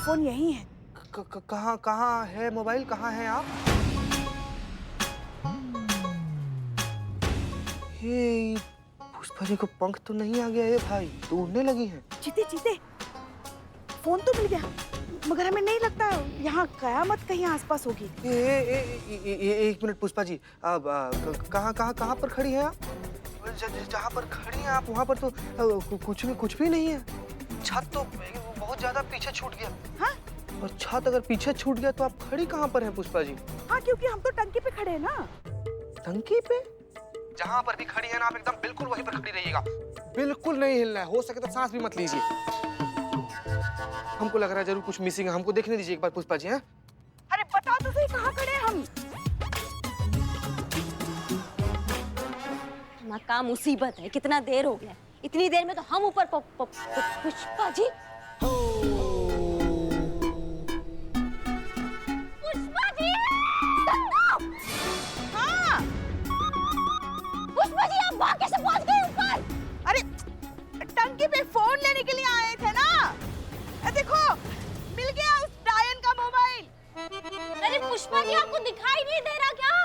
Phone यहीं है। कहाँ कहाँ है मोबाइल? कहाँ है आप? ये पुष्पा जी को पंख तो नहीं आ गया है भाई, तो उड़ने लगी हैं। जीते जीते फोन तो मिल गया, मगर हमें नहीं लगता यहाँ कयामत कहीं आसपास होगी। एक मिनट पुष्पा जी, अब कहाँ कहाँ कहाँ पर खड़ी हैं आप? जहाँ पर खड़ी हैं आप वहाँ पर तो कुछ भी नहीं है। छत तो बहुत ज्यादा पीछे छूट गया। हाँ? और छत अगर पीछे छूट गया तो आप खड़ी कहाँ पर हैं पुष्पा जी? हाँ, क्योंकि हम तो टंकी पे खड़े हैं ना। टंकी पे? जहाँ पर भी खड़ी है ना आप एकदम बिल्कुल वहीं पर खड़ी रहिएगा, बिल्कुल नहीं हिलना है। हो सके तो सांस भी मत लीजिए। हमको लग रहा है जरूर कुछ मिसिंग है, हमको देखने दीजिए एक बार पुष्पा जी। हैं? अरे बताओ तो सही, कहाँ खड़े हैं हम? मक्का मुसीबत है, कितना देर हो गया। इतनी देर में तो हम ऊपर पुष्पा जी, पुष्पा जी, हाँ, पुष्पा जी आप वहाँ कैसे पहुँच गए ऊपर? अरे टंकी पे फोन लेने के लिए आए थे ना। देखो मिल गया उस डायन का मोबाइल। अरे पुष्पा जी आपको दिखाई नहीं दे रहा क्या?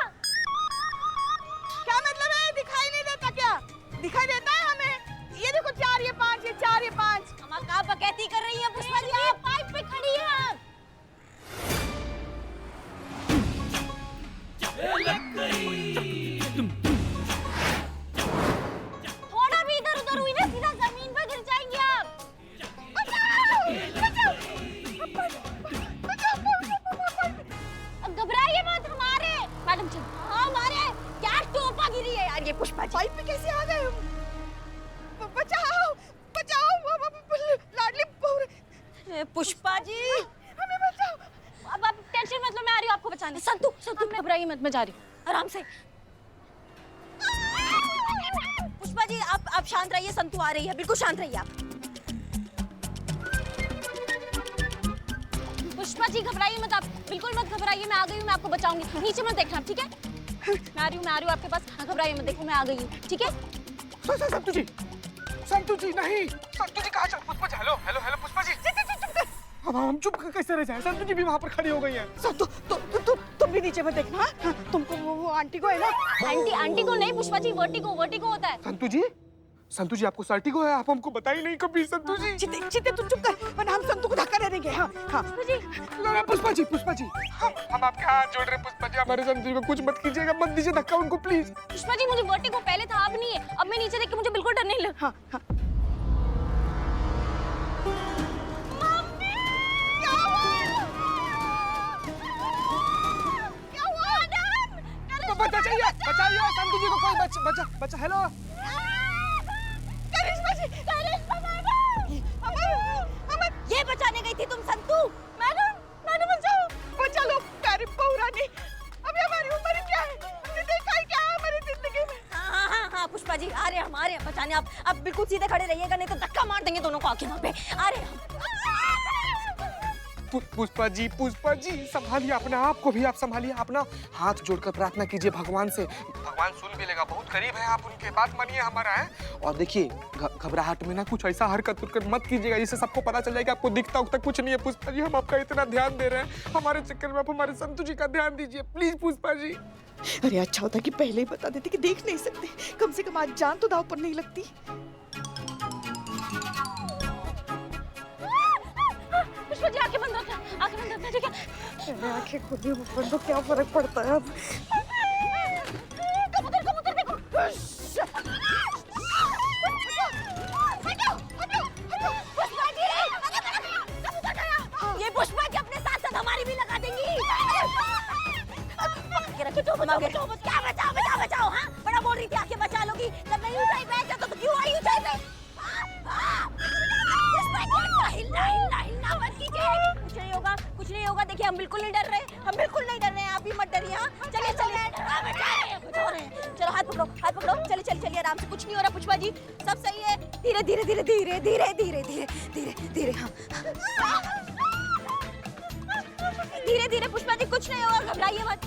क्या मतलब है दिखाई नहीं देता? क्या दिखाई देता है हमें? ये देखो 4 ये 5, ये 4 ये 5। हम कहाँ बकैती कर रही है पुष्पा जी? आप पाइप पे खड़ी है आप। थोड़ा भी इधर उधर हुई ना सीधा जमीन पर गिर जाएंगे आप। अब घबराइए मत, हमारे मैडम चल, हाँ हमारे क्या टोपा गिरी है यार ये पुष्पा जी। पाइप पे कैसे आ गए हम? बचाओ बचाओ, लाडली बहू। पुष्पा जी हमें बचाओ। अब आप टेंशन मत लो, मैं आ रही हूँ आपको बचाने। संतू संतू घबराइए मत, मैं जा रही हूँ आराम से। पुष्पा जी आप शांत रहिए, संतू आ रही है, बिल्कुल शांत रहिए आप। पुष्पा जी घबराइए मत, आप बिल्कुल मत घबराइए, मैं आ गई हूँ, मैं आपको बचाऊंगी। नीचे मत देखना, ठीक है? मैं आ रही हूँ आपके पास। हाँ घबराइए मत, देखो मैं आ गई हूँ, ठीक है? संतु जी नहीं, संतु जी कहाँ चल? Pushpa ji, hello hello hello Pushpa ji. अब हम चुप कैसे रह जाएं? संतु जी भी वहाँ पर खड़ी हो गई हैं। तुम भी नीचे मत देखना। हाँ? तुमको वो आंटी को है ना। आंटी को नहीं पुष्पा जी, वर्टिगो होता है। संतु जी आपको सर्टिगो है? आप हमको बताई नहीं कभी संतु जी। चिते तुम चुप कर, वरना हम संतु को धक्का दे देंगे। हाँ हाँ पुष्पा जी हम आपके हाथ जोड़ रहे हैं पुष्पा जी, हमारे संतु जी को कुछ मत कीजिएगा, मत दीजिए धक्का उनको प्लीज। पुष्पा जी मुझे वर्टिगो पहले था, अब नहीं है। अब मैं नीचे देख के मुझे बिल्कुल डर नहीं लग। हाँ हाँ। बचाइए संतु जी को, कोई बचा। हेलो ये बचाने गई थी तुम संतू? मैडम बचाओ, बचा लो प्यारी बहू रानी। अभी हमारी उम्र क्या है? हमने देखा ही क्या है हमारी जिंदगी में? हाँ पुष्पा जी आ रहे हैं बचाने। आप बिल्कुल सीधे खड़े रहिएगा, नहीं तो धक्का मार देंगे दोनों को आके वहाँ पे। आ रहे हैं। पुष्पा जी संभालिए अपने आप को भी, आप संभालिए अपना। हाथ जोड़कर प्रार्थना कीजिए भगवान से, भगवान सुन भी लेगा, बहुत करीब है आप उनके, बात मानिए हमारा है। और देखिए घबराहट में ना कुछ ऐसा हरकत मत कीजिएगा जिससे सबको पता चल जाएगा आपको दिखता उखता कुछ नहीं है। पुष्पा जी हम आपका इतना ध्यान दे रहे हैं, हमारे चक्कर में आप हमारे संतु जी का ध्यान दीजिए प्लीज पुष्पा जी। अरे अच्छा होता कि पहले ही बता देते कि देख नहीं सकते, कम से कम आज जान तो दांव पर नहीं लगती। पुष्पा जी आंखें बंद रखना, ठीक है? मैंने आंखें खोली बंद, तो क्या फर्क पड़ता है अब? कबूतर देखो। ये पुष्पा जी अपने साथ साथ हमारी भी लगा देंगी। बचाओ। हाँ बड़ा बोल रही थी आके बचा लोगी, जब नहीं ऊंचाई पे जाता तो क्यों आई ऊंचाई पे? हिलना मत कीजिए, कुछ नहीं होगा। देखिए हम बिल्कुल नहीं डर रहे हैं, आप भी मत डरिए। हाँ चलिए बचा रहे हैं। चलो हाथ पकड़ो, चलिए आराम से, कुछ नहीं हो रहा पुष्पा जी, सब सही है। धीरे हाँ धीरे पुष्पा जी, कुछ नहीं होगा, घबराइए मत।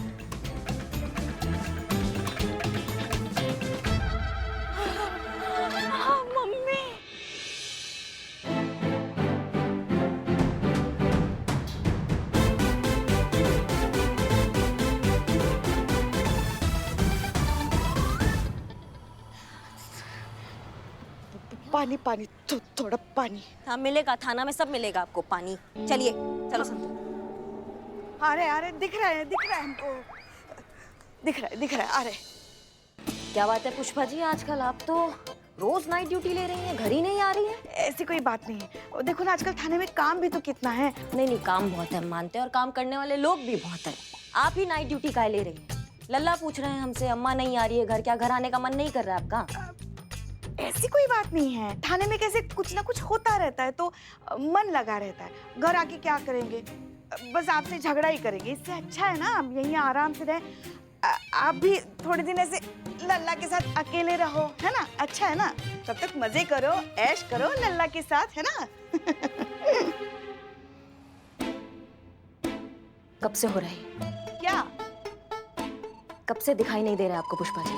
मम्मी पानी पानी, थोड़ा पानी। हाँ मिलेगा, थाना में सब मिलेगा आपको पानी। चलिए चलो संतू। आ रहे दिख रहा है हमको, दिख रहा है, आ रहे। क्या बात है पुष्पा जी, आजकल आप तो रोज नाइट ड्यूटी ले रही हैं, घर ही नहीं आ रही हैं। ऐसी कोई बात नहीं है, और देखो ना आजकल थाने में काम भी तो कितना है। नहीं काम बहुत है, हम मानते हैं, और काम करने वाले लोग भी बहुत हैं। आप ही नाइट ड्यूटी काहे ले रही हैं? लल्ला पूछ रहे हैं हमसे, अम्मा नहीं आ रही है घर, क्या घर आने का मन नहीं कर रहा है आपका? ऐसी कोई बात नहीं है, थाने में कैसे कुछ ना कुछ होता रहता है तो मन लगा रहता है। घर आके क्या करेंगे, बस आपसे झगड़ा ही करेंगे। इससे अच्छा है ना हम यहीं आराम से रहे। आप भी थोड़े दिन ऐसे लल्ला के साथ अकेले रहो, है ना? अच्छा है ना? तब तक मजे करो, ऐश करो लल्ला के साथ, है ना? कब से हो रहा है? क्या कब से दिखाई नहीं दे रहा है आपको पुष्पा जी?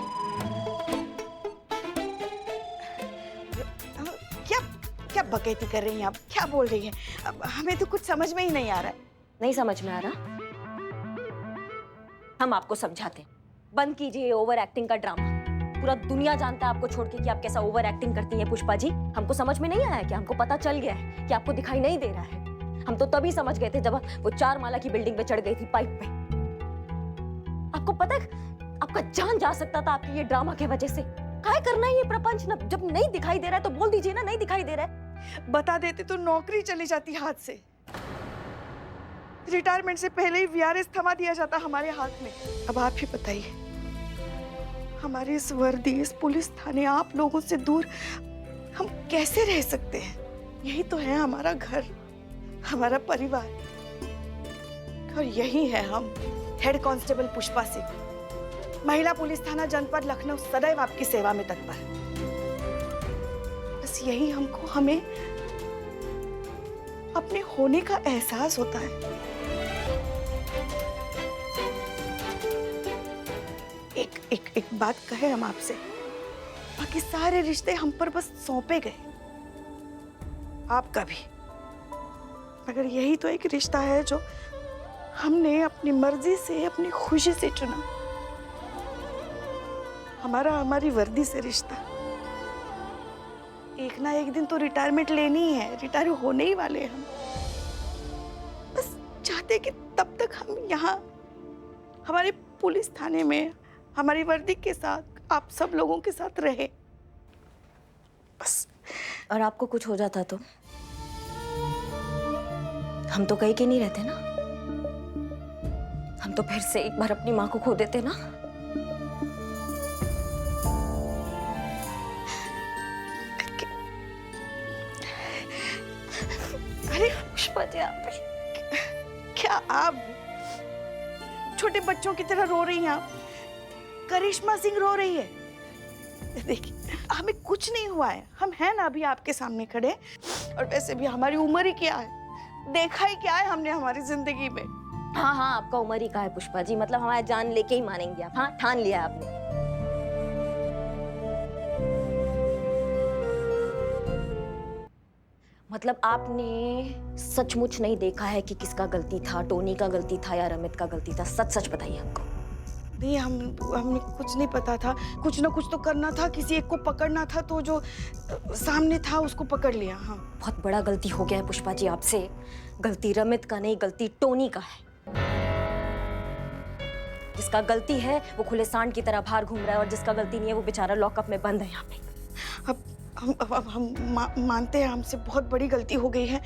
क्या बकैती कर रही हैं आप? क्या बोल रही हैं? अब हमें तो कुछ समझ में ही नहीं आ रहा है। नहीं समझ में आ रहा? हम आपको समझाते हैं, बंद कीजिए ओवर एक्टिंग का ड्रामा। पूरा दुनिया जानता है आपको छोड़ के कि आप कैसा ओवर एक्टिंग करती हैं पुष्पा जी। हमको समझ में नहीं आया क्या? हमको पता चल गया है कि आपको दिखाई नहीं दे रहा है। हम तो तभी समझ गए थे जब वो 4 माला की बिल्डिंग पे चढ़ गई थी पाइप पे। आपको पता है आपका जान जा सकता था आपकी ये ड्रामा की वजह से। काय करना है ये प्रपंच? न जब नहीं दिखाई दे रहा है तो बोल दीजिए ना, नहीं दिखाई दे रहा है। बता देते तो नौकरी चली जाती हाथ से। रिटायरमेंट से पहले ही वीआरएस थमा दिया जाता हमारे हाथ में। अब आप ही बताइए, हमारे इस वर्दी, इस पुलिस थाने, आप लोगों से दूर हम कैसे रह सकते हैं? यही तो है हमारा घर, हमारा परिवार। और यही है हम, हेड कांस्टेबल पुष्पा सिंह, महिला पुलिस थाना जनपद लखनऊ, सदैव आपकी सेवा में तत्पर। बस यही हमको, हमें अपने होने का एहसास होता है। एक बात कहे हम आपसे, बाकी सारे रिश्ते हम पर बस सौंपे गए, आपका भी। मगर यही तो एक रिश्ता है जो हमने अपनी मर्जी से, अपनी खुशी से चुना। हमारी वर्दी से रिश्ता। एक ना एक दिन तो रिटायरमेंट लेनी ही है, रिटायर होने ही वाले हैं हम। बस चाहते कि तब तक हम यहाँ हमारे पुलिस थाने में हमारी वर्दी के साथ, आप सब लोगों के साथ रहे, बस। और आपको कुछ हो जाता तो? हम तो कहीं के नहीं रहते ना। हम तो फिर से एक बार अपनी माँ को खो देते ना। अरे पुष्पा जी, आप क्या आप छोटे बच्चों की तरह रो रही हैं? आप करिश्मा सिंह रो रही है। देखिए, हमें कुछ नहीं हुआ है, हम हैं ना अभी आपके सामने खड़े। और वैसे भी हमारी उम्र ही क्या है, देखा ही क्या है हमने हमारी जिंदगी में। हाँ आपका उम्र ही का है पुष्पा जी, मतलब हमारा जान लेके ही मानेंगे आप। हाँ, ठान लिया आपने। मतलब आपने सचमुच नहीं देखा है कि किसका गलती था, टोनी का गलती था या रमित का गलती था? सच बताइए हमको। नहीं, हमें कुछ नहीं पता था। कुछ ना कुछ तो करना था, किसी एक को पकड़ना था, तो जो सामने था उसको पकड़ लिया। हाँ, बहुत बड़ा गलती हो गया है पुष्पा जी आपसे। गलती रमित का नहीं, गलती टोनी का है। जिसका गलती है वो खुले सांड की तरह बाहर घूम रहा है, और जिसका गलती नहीं है वो बेचारा लॉकअप में बंद है यहाँ पे। अब हम मानते हैं हमसे बहुत बड़ी गलती हो गई है,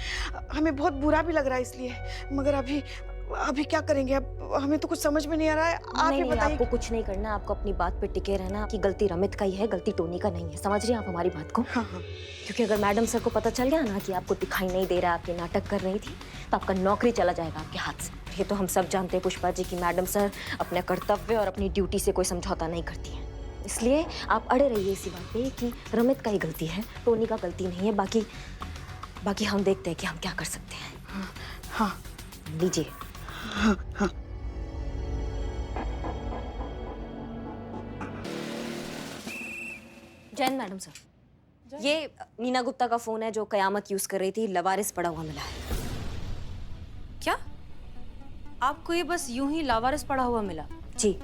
हमें बहुत बुरा भी लग रहा है इसलिए। मगर अभी क्या करेंगे? अब हमें तो कुछ समझ में नहीं आ रहा है। आप ही बताइए। आपको कुछ नहीं करना, आपको अपनी बात पे टिके रहना कि गलती रमित का ही है, गलती टोनी का नहीं है। समझ रही हैं आप हमारी बात को? हाँ। क्योंकि अगर मैडम सर को पता चल गया ना कि आपको दिखाई नहीं दे रहा, आपके नाटक कर रही थी, तो आपका नौकरी चला जाएगा आपके हाथ से। ये तो हम सब जानते हैं पुष्पा जी कि मैडम सर अपने कर्तव्य और अपनी ड्यूटी से कोई समझौता नहीं करती है। इसलिए आप अड़े रहिए इसी बात पे कि रमित का ही गलती है, टोनी का गलती नहीं है। बाकी हम देखते हैं कि हम क्या कर सकते हैं। हाँ। लीजिए। हाँ। जैन मैडम सर, ये नीना गुप्ता का फोन है जो कयामत यूज कर रही थी, लवारिस पड़ा हुआ मिला है। क्या आपको ये बस यूं ही लावारिस पड़ा हुआ मिला? जी।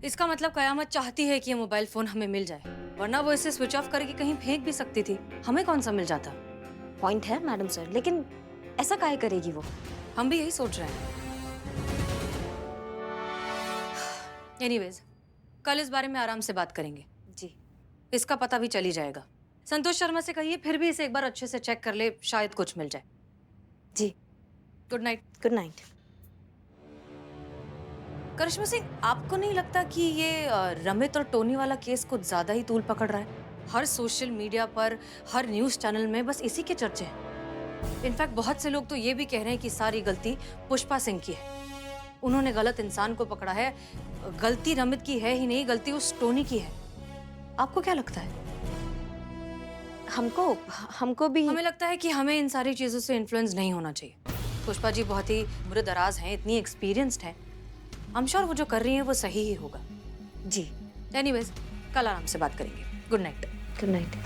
इसका मतलब कयामत चाहती है कि ये मोबाइल फोन हमें मिल जाए, वरना वो इसे स्विच ऑफ करके कहीं फेंक भी सकती थी। हमें कौन सा मिल जाता। पॉइंट है मैडम सर, लेकिन ऐसा काहे करेगी वो? हम भी यही सोच रहे हैं। एनीवेज, कल इस बारे में आराम से बात करेंगे। जी इसका पता भी चल ही जाएगा। संतोष शर्मा से कहिए फिर भी इसे एक बार अच्छे से चेक कर ले, शायद कुछ मिल जाए। जी, good night. Good night. Karishma Singh, आपको नहीं लगता कि ये रमित और टोनी वाला केस कुछ ज्यादा ही तूल पकड़ रहा है? हर सोशल मीडिया पर, हर न्यूज चैनल में बस इसी के चर्चे हैं। इनफैक्ट बहुत से लोग तो ये भी कह रहे हैं कि सारी गलती पुष्पा सिंह की है। उन्होंने गलत इंसान को पकड़ा है। गलती रमित की है ही नहीं, गलती उस टोनी की है। आपको क्या लगता है? हमको भी हमें लगता है कि हमें इन सारी चीजों से इन्फ्लुएंस नहीं होना चाहिए। पुष्पा जी बहुत ही बुरे दराज हैं, इतनी एक्सपीरियंस्ड हैं। आई एम श्योर वो जो कर रही हैं वो सही ही होगा। जी। एनीवेज, कल आराम से बात करेंगे। Good night. Good night.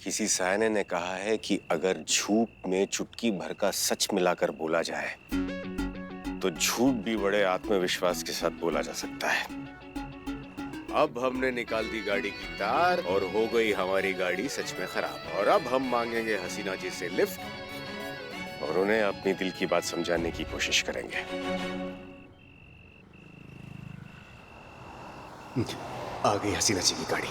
किसी सायने ने कहा है कि अगर झूठ में चुटकी भर का सच मिलाकर बोला जाए तो झूठ भी बड़े आत्मविश्वास के साथ बोला जा सकता है। अब हमने निकाल दी गाड़ी की तार और हो गई हमारी गाड़ी सच में खराब। और अब हम मांगेंगे हसीना जी से लिफ्ट और उन्हें अपनी दिल की बात समझाने की कोशिश करेंगे। आ गई हसीना जी की गाड़ी।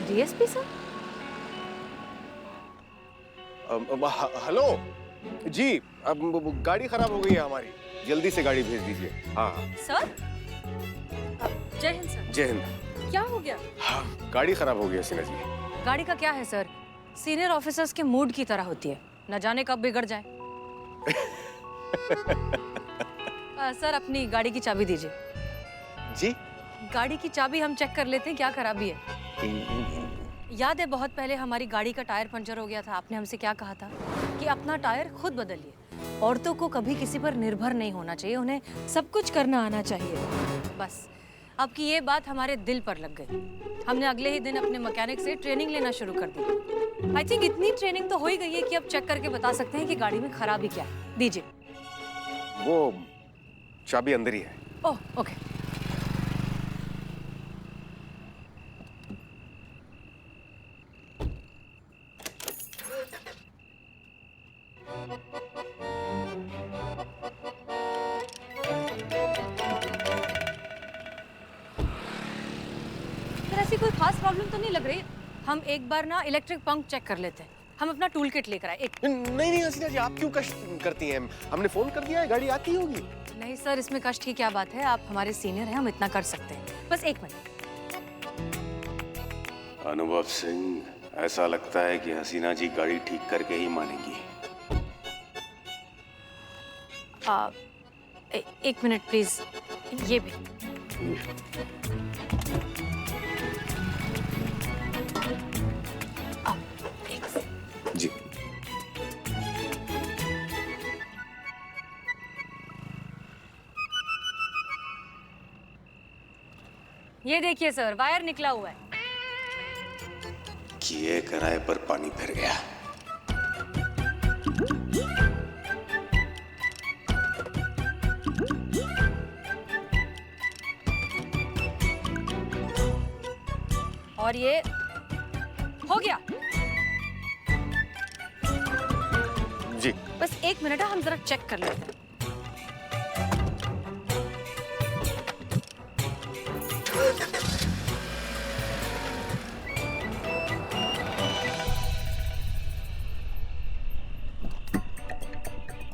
DSP sir? हेलो जी, अब गाड़ी खराब हो गई है हमारी, जल्दी से गाड़ी भेज दीजिए। हाँ हाँ सर? जय हिंद सर। जय हिंद। क्या हो गया? हाँ, गाड़ी खराब हो गई है हसीना जी। गाड़ी का क्या है सर? सीनियर ऑफिसर्स के मूड की तरह होती है, न जाने कब बिगड़ जाए। सर, अपनी गाड़ी की चाबी दीजिए। जी? गाड़ी की चाबी हम चेक कर लेते हैं क्या खराबी है। याद है बहुत पहले हमारी गाड़ी का टायर पंचर हो गया था, आपने हमसे क्या कहा था कि अपना टायर खुद बदलिए। औरतों को कभी किसी पर निर्भर नहीं होना चाहिए, उन्हें सब कुछ करना आना चाहिए। बस आपकी ये बात हमारे दिल पर लग गई। हमने अगले ही दिन अपने मैकेनिक से ट्रेनिंग लेना शुरू कर दी। आई थिंक इतनी ट्रेनिंग तो हो ही गई है कि अब चेक करके बता सकते हैं कि गाड़ी में खराबी क्या है। दीजिए। वो चाबी अंदर ही है। Oh okay. ऐसी कोई खास प्रॉब्लम तो नहीं लग रही। हम एक बार ना इलेक्ट्रिक पंप चेक कर लेते हैं। हम अपना टूल किट लेकर आए। नहीं हसीना जी, आप क्यों कष्ट करती हैं? हमने फोन कर दिया है, गाड़ी आती होगी। नहीं सर, इसमें कष्ट की क्या बात है, आप हमारे सीनियर हैं, हम इतना कर सकते हैं। बस एक मिनट। अनुभव सिंह, ऐसा लगता है कि हसीना जी गाड़ी ठीक करके ही मानेंगी। एक मिनट प्लीज, ये भी। जी। ये देखिए सर, वायर निकला हुआ है। किए कराए पर पानी फिर गया। और ये हो गया। जी। बस एक मिनट है, हम जरा चेक कर लेते हैं।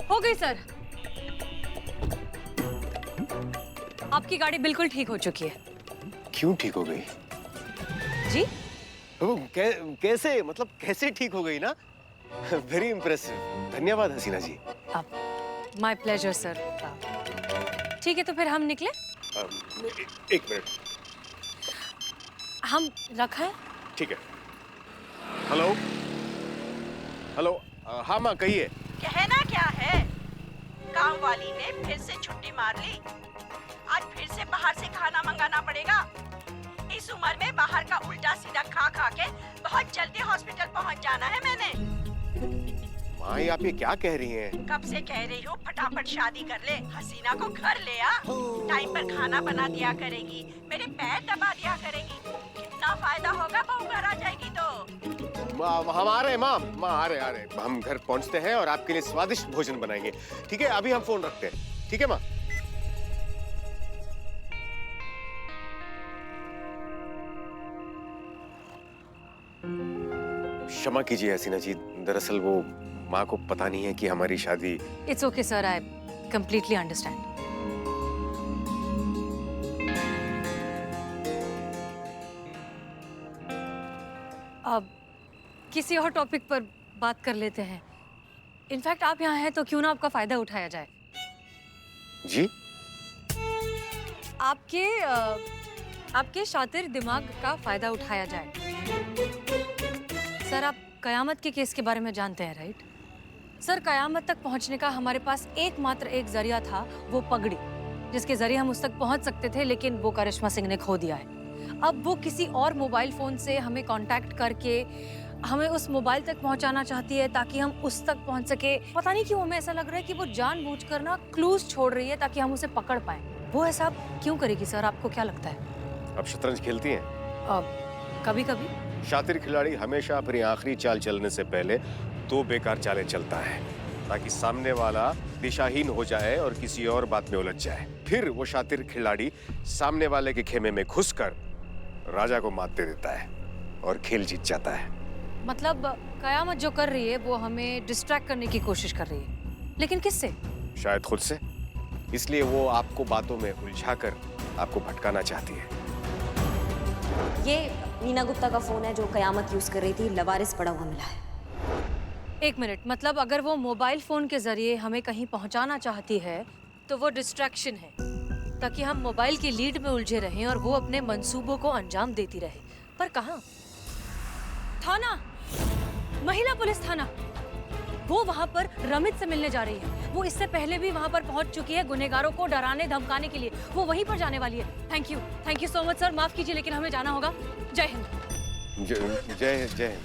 हो गई सर, आपकी गाड़ी बिल्कुल ठीक हो चुकी है। क्यों ठीक हो गई? जी? कैसे, मतलब कैसे ठीक हो गई ना? Very impressive. धन्यवाद Hasina ji. My pleasure sir. ठीक है, तो फिर हम निकले? एक मिनट। हम रखा है? ठीक है। हेलो हेलो, हाँ माँ कहिए। कहना क्या है, काम वाली ने फिर से छुट्टी मार ली। आज फिर से बाहर से खाना मंगाना पड़ेगा। इस उम्र में बाहर का उल्टा सीधा खा खा के बहुत जल्दी हॉस्पिटल पहुंच जाना है मैंने। माँ ये आप ये क्या कह रही हैं? कब से कह रही हूँ फटाफट शादी कर ले, हसीना को घर ले आ, टाइम पर खाना बना दिया करेगी, मेरे पैर दबा दिया करेगी। कितना फायदा होगा बहू घर आ जाएगी तो। हम आ रहे हैं माँ, आ रहे। हम घर पहुँचते हैं और आपके लिए स्वादिष्ट भोजन बनाएंगे। ठीक है, अभी हम फोन रखते हैं। ठीक है माँ। क्षमा कीजिए हसीना जी, दरअसल वो माँ को पता नहीं है कि हमारी शादी। It's okay sir, I completely understand. अब किसी और टॉपिक पर बात कर लेते हैं। इनफैक्ट आप यहाँ हैं तो क्यों ना आपका फायदा उठाया जाए। जी? आपके शातिर दिमाग का फायदा उठाया जाए। सर, आप कयामत के केस के बारे में जानते हैं, राइट? सर, कयामत तक पहुंचने का हमारे पास एकमात्र एक जरिया था, वो पगड़ी, जिसके जरिए हम उस तक पहुंच सकते थे, लेकिन वो करिश्मा सिंह ने खो दिया है। अब वो किसी और मोबाइल फोन से हमें कांटेक्ट करके हमें उस मोबाइल तक पहुंचाना चाहती है ताकि हम उस तक पहुंच सके। पता नहीं क्यों हमें ऐसा लग रहा है कि वो जानबूझकर ना क्लूज छोड़ रही है ताकि हम उसे पकड़ पाए। वो ऐसा क्यों करेगी सर, आपको क्या लगता है? आप शतरंज खेलती हैं? कभी कभी। शातिर खिलाड़ी हमेशा अपनी आखिरी चाल चलने से पहले 2 बेकार चालें चलता है ताकि सामने वाला दिशाहीन हो जाए और किसी और बात में उलझ जाए। फिर वो शातिर खिलाड़ी सामने वाले के खेमे में घुसकर राजा को मात दे देता है और खेल जीत जाता है। मतलब कयामत जो कर रही है वो हमें डिस्ट्रैक्ट करने की कोशिश कर रही है, लेकिन किससे? शायद खुद से। इसलिए वो आपको बातों में उलझाकर आपको भटकाना चाहती है। ये नीना गुप्ता का फोन है जो कयामत यूज कर रही थी, लवारिस पड़ा हुआ मिला है। एक मिनट, मतलब अगर वो मोबाइल फोन के जरिए हमें कहीं पहुंचाना चाहती है तो वो डिस्ट्रैक्शन है ताकि हम मोबाइल की लीड में उलझे रहें और वो अपने मंसूबों को अंजाम देती रहे। पर कहाँ? थाना, महिला पुलिस थाना, वो वहां पर रमित से मिलने जा रही है। वो इससे पहले भी वहां पर पहुंच चुकी है गुनहगारों को डराने धमकाने के लिए। वो वहीं पर जाने वाली है। Thank you so much sir, माफ कीजिए लेकिन हमें जाना होगा। जय हिंद। जय हिंद।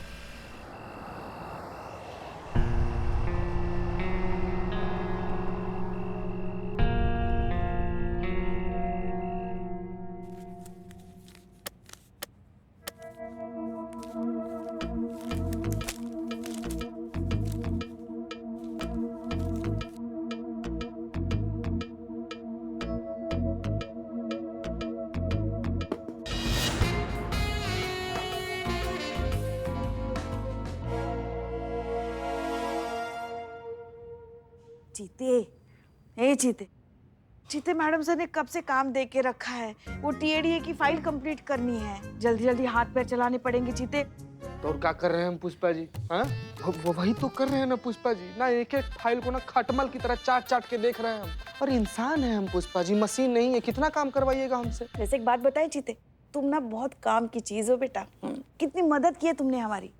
जीते मैडम सर ने कब से काम दे के रखा है। वो टीएडीए की फाइल कंप्लीट करनी है। जल्दी जल्दी हाथ पैर चलाने पड़ेंगे जीते। तो और क्या कर रहे हैं हम पुष्पा जी? हाँ, वो वही तो कर रहे हैं ना पुष्पा जी, ना एक एक फाइल को ना खटमल की तरह चाट चाट के देख रहे हैं हम। और इंसान है हम पुष्पा जी, मशीन नहीं है। कितना काम करवाइएगा हमसे? वैसे एक बात बताए जीते, तुम ना बहुत काम की चीज हो बेटा। कितनी मदद की है तुमने हमारी।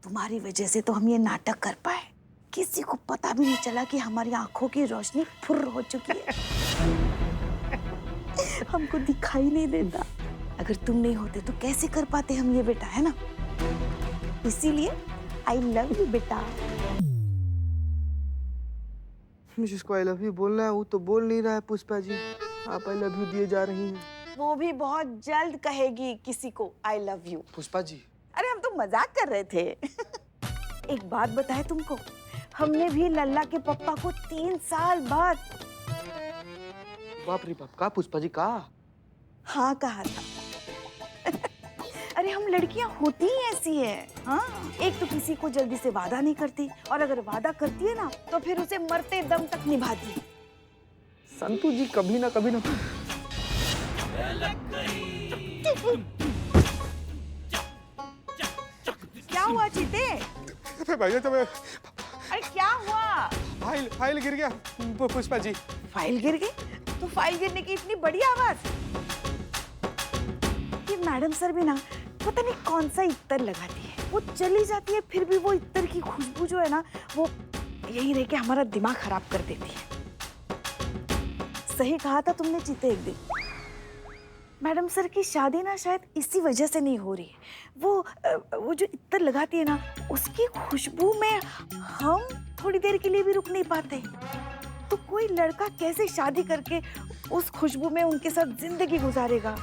तुम्हारी वजह से तो हम ये नाटक कर पाए। किसी को पता भी नहीं चला कि हमारी आंखों की रोशनी फुर्र हो चुकी है। हमको दिखाई नहीं देता। अगर तुम नहीं होते तो कैसे कर पाते हम ये बेटा, है ना? इसीलिए आई लव यू बेटा। जिसको आई लव यू बोलना है वो तो बोल नहीं रहा है पुष्पा जी। आप आई लव यू दिए जा रही हैं। वो भी बहुत जल्द कहेगी किसी को I love you. Pushpa ji, अरे हम तो मजाक कर रहे थे। एक बात बताए तुमको, हमने भी लल्ला के पप्पा को 3 साल बाद। बाप रे बाप, का पुष्पा जी का? हाँ कहा था। अरे हम लड़कियां होती ही ऐसी है। हाँ, एक तो किसी को जल्दी से वादा नहीं करती, और अगर वादा करती है ना तो फिर उसे मरते दम तक निभाती है। संतू जी कभी ना हुआ चीते? भैया तो मैं अरे क्या हुआ? फाइल गिर गया पुष्पा जी। फाइल गिर गई? तो फाइल गिरने की इतनी बड़ी आवाज? ये मैडम सर भी ना पता नहीं कौन सा इत्तर लगाती है, वो चली जाती है फिर भी वो इत्तर की खुशबू जो है ना वो यही रह के हमारा दिमाग खराब कर देती है। सही कहा था तुमने चीते एक दिन। मैडम सर की शादी ना शायद इसी वजह से नहीं हो रही है। वो जो इत्तर लगाती है ना उसकी खुशबू में हम थोड़ी देर के लिए भी रुक नहीं पाते। तो कोई लड़का कैसे शादी करके उस खुशबू में उनके साथ जिंदगी गुजारेगा?